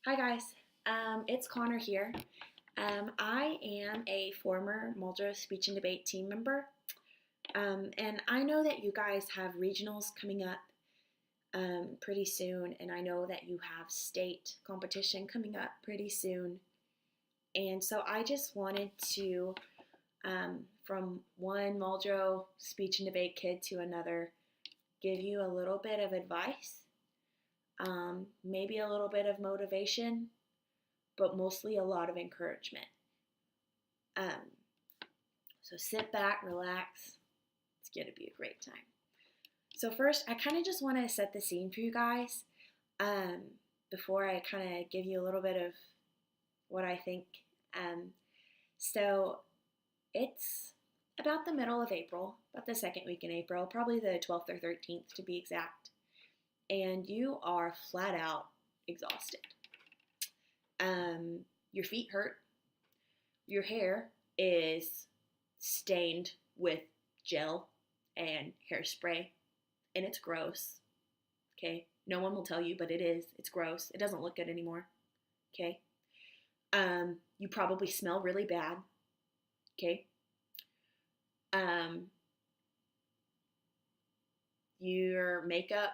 Hi guys, it's Connor here. I am a former Muldrow Speech and Debate team member, and I know that you guys have regionals coming up pretty soon, and I know that you have state competition coming up pretty soon. And so I just wanted to, from one Muldrow Speech and Debate kid to another, give you a little bit of advice, maybe a little bit of motivation, but mostly a lot of encouragement. Um, so sit back, relax. It's going to be a great time. So first, I kind of just want to set the scene for you guys um, before I kind of give you a little bit of what I think. Um, so it's about the middle of April, about the second week in April, probably the 12th or 13th to be exact, and you are flat out exhausted. Your feet hurt. Your hair is stained with gel and hairspray, and it's gross. Okay? No one will tell you, but it is. It's gross. It doesn't look good anymore. Okay? You probably smell really bad. Okay? Your makeup,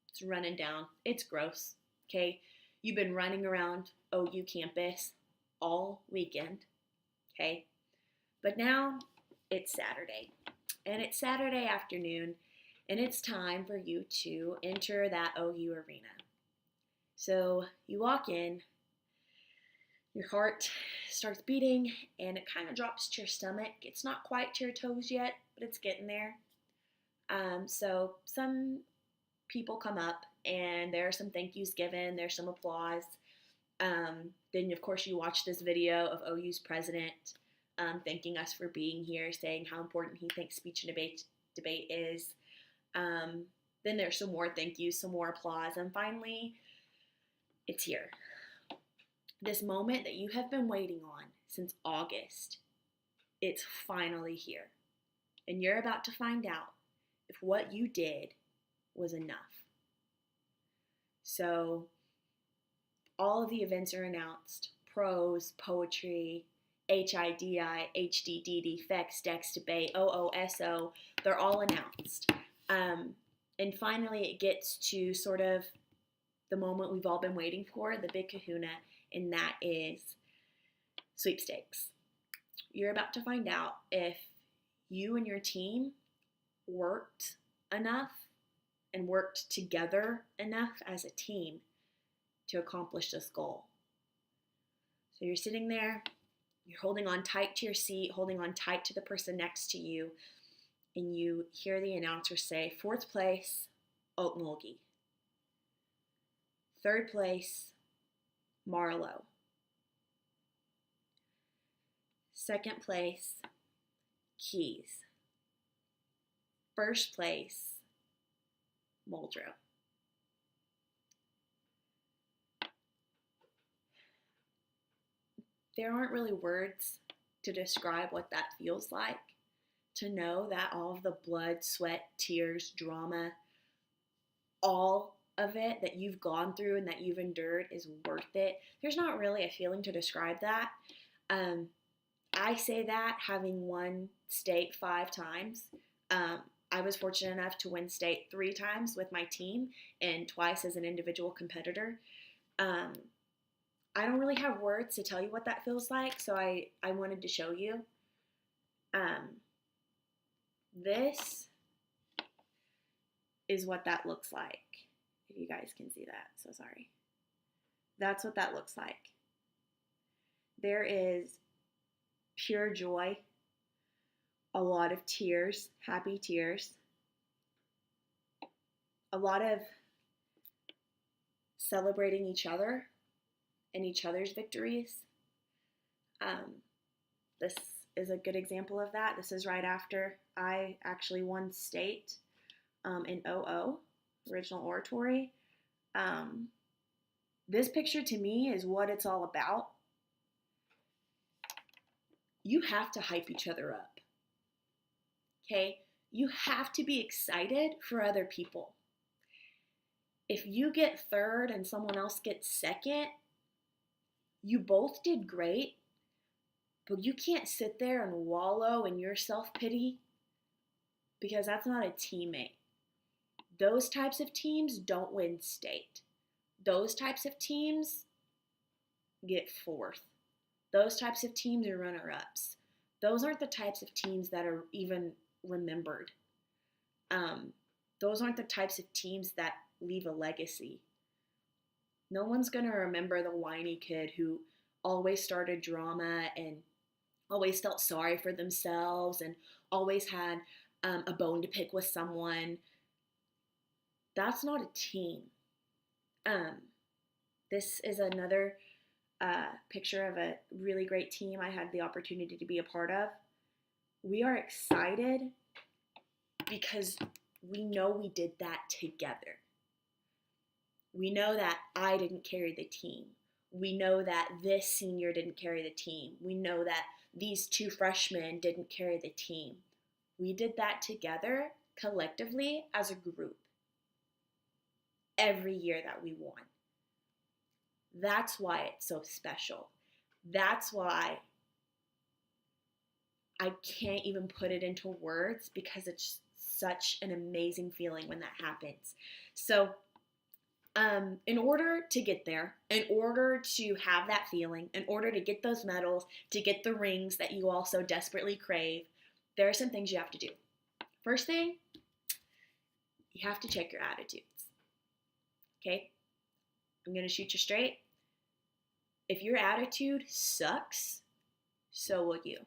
it's running down. It's gross. Okay? You've been running around OU campus all weekend. Okay? But now it's Saturday, and it's Saturday afternoon, and it's time for you to enter that OU arena. So you walk in, your heart starts beating, and it kind of drops to your stomach. It's not quite to your toes yet, but it's getting there. So some people come up, and there are some thank yous given, there's some applause. Then, of course, you watch this video of OU's president thanking us for being here, saying how important he thinks speech and debate is. Then there's some more thank yous, some more applause, and finally, it's here. This moment that you have been waiting on since August, it's finally here. And you're about to find out if what you did was enough. So, all of the events are announced: prose, poetry, HIDI, HDDD, FEX, DEX, debate, OOSO, they're all announced. And finally, it gets to sort of the moment we've all been waiting for, the big kahuna, and that is sweepstakes. You're about to find out if you and your team worked enough and worked together enough as a team to accomplish this goal. So you're sitting there, you're holding on tight to your seat, holding on tight to the person next to you, and you hear the announcer say, 4th place, Oatmulgee. 3rd place, Marlowe. 2nd place, Keys. 1st place, Muldrow. There aren't really words to describe what that feels like, to know that all of the blood, sweat, tears, drama, all of it that you've gone through and that you've endured is worth it. There's not really a feeling to describe that. I say that having won state 5 times. I was fortunate enough to win state 3 times with my team and twice as an individual competitor. I don't really have words to tell you what that feels like, so I wanted to show you. This is what that looks like. If you guys can see that, so sorry. That's what that looks like. There is pure joy, a lot of tears, happy tears, a lot of celebrating each other and each other's victories. This is a good example of that. This is right after I actually won state in OO, original oratory. This picture to me is what it's all about. You have to hype each other up. Okay? You have to be excited for other people. If you get third and someone else gets second, you both did great, but you can't sit there and wallow in your self-pity because that's not a teammate. Those types of teams don't win state. Those types of teams get fourth. Those types of teams are runner-ups. Those aren't the types of teams that are even remembered. Those aren't the types of teams that leave a legacy. No one's going to remember the whiny kid who always started drama and always felt sorry for themselves and always had a bone to pick with someone. That's not a team. This is another picture of a really great team I had the opportunity to be a part of. We are excited because we know we did that together. We know that I didn't carry the team. We know that this senior didn't carry the team. We know that these two freshmen didn't carry the team. We did that together, collectively, as a group, every year that we won. That's why it's so special. That's why I can't even put it into words, because it's such an amazing feeling when that happens. So, in order to get there, in order to have that feeling, in order to get those medals, to get the rings that you all so desperately crave, there are some things you have to do. First thing, you have to check your attitudes. Okay? I'm going to shoot you straight. If your attitude sucks, so will you.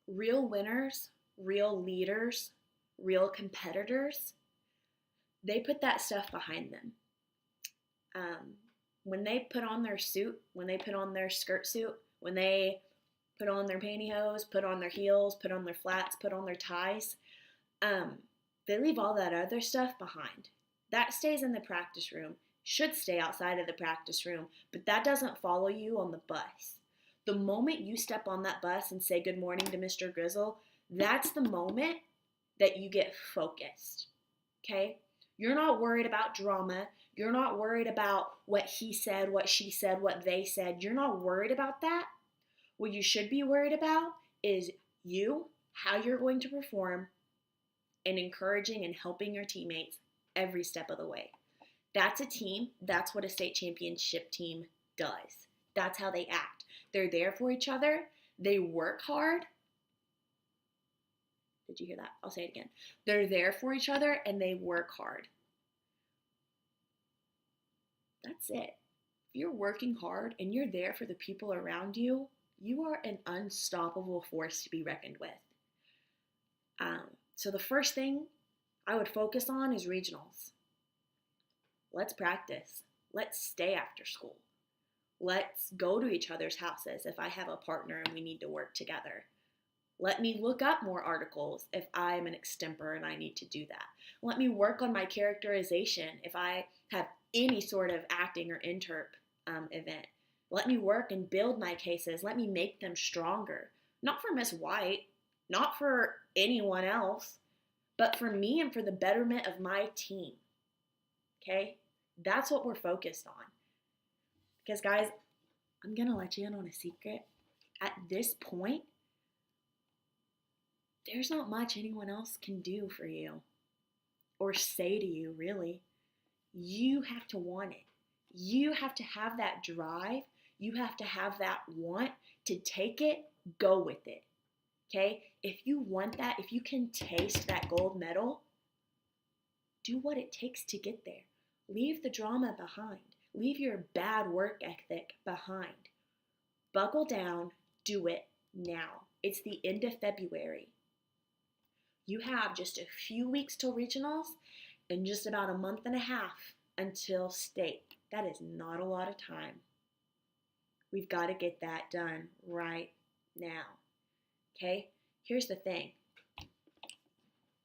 Real winners, real leaders, real competitors, they put that stuff behind them. When they put on their suit, when they put on their skirt suit, when they put on their pantyhose, put on their heels, put on their flats, put on their ties, they leave all that other stuff behind. That stays in the practice room, should stay outside of the practice room, but that doesn't follow you on the bus. The moment you step on that bus and say good morning to Mr. Grizzle, that's the moment that you get focused, okay? You're not worried about drama. You're not worried about what he said, what she said, what they said. You're not worried about that. What you should be worried about is you, how you're going to perform, and encouraging and helping your teammates every step of the way. That's a team. That's what a state championship team does. That's how they act. They're there for each other. They work hard. Did you hear that? I'll say it again. They're there for each other and they work hard. That's it. If you're working hard and you're there for the people around you, you are an unstoppable force to be reckoned with. So the first thing I would focus on is regionals. Let's practice. Let's stay after school. Let's go to each other's houses if I have a partner and we need to work together. Let me look up more articles if I'm an extemper and I need to do that. Let me work on my characterization if I have any sort of acting or interp event. Let me work and build my cases. Let me make them stronger. Not for Miss White, not for anyone else, but for me and for the betterment of my team. Okay? That's what we're focused on. Because guys, I'm going to let you in on a secret. At this point, there's not much anyone else can do for you or say to you, really. You have to want it. You have to have that drive. You have to have that want to take it, go with it. Okay? If you want that, if you can taste that gold medal, do what it takes to get there. Leave the drama behind. Leave your bad work ethic behind. Buckle down. Do it now. It's the end of February. You have just a few weeks till regionals and just about a month and a half until state. That is not a lot of time. We've got to get that done right now. Okay? Here's the thing.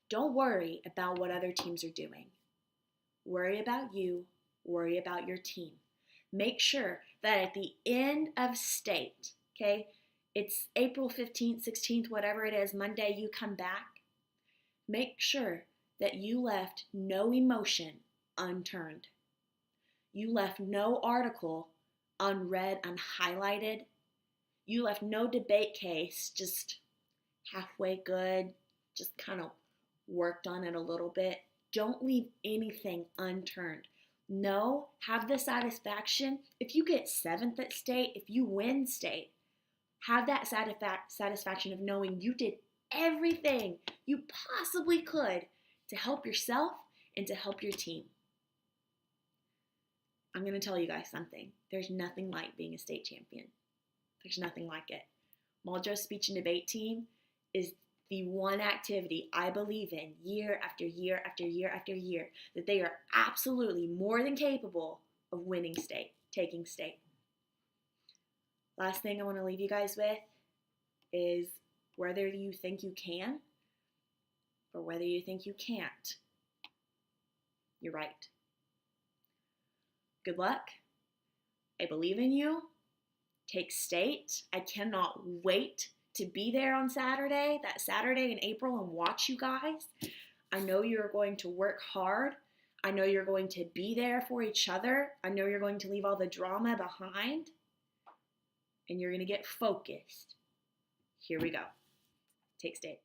Don't worry about what other teams are doing. Worry about you. Worry about your team. Make sure that at the end of state, okay, it's April 15th, 16th, whatever it is, Monday you come back. Make sure that you left no emotion unturned. You left no article unread, unhighlighted. You left no debate case just halfway good, just kind of worked on it a little bit. Don't leave anything unturned. No, have the satisfaction. If you get 7th at state, if you win state, have that satisfaction of knowing you did everything you possibly could to help yourself and to help your team. I'm going to tell you guys something. There's nothing like being a state champion. There's nothing like it. Muldrow Speech and Debate Team is the one activity I believe in year after year after year after year that they are absolutely more than capable of winning state, taking state. Last thing I want to leave you guys with is whether you think you can or whether you think you can't, you're right. Good luck. I believe in you. Take state. I cannot wait to be there on Saturday, that Saturday in April, and watch you guys. I know you're going to work hard. I know you're going to be there for each other. I know you're going to leave all the drama behind. And you're going to get focused. Here we go. Take state.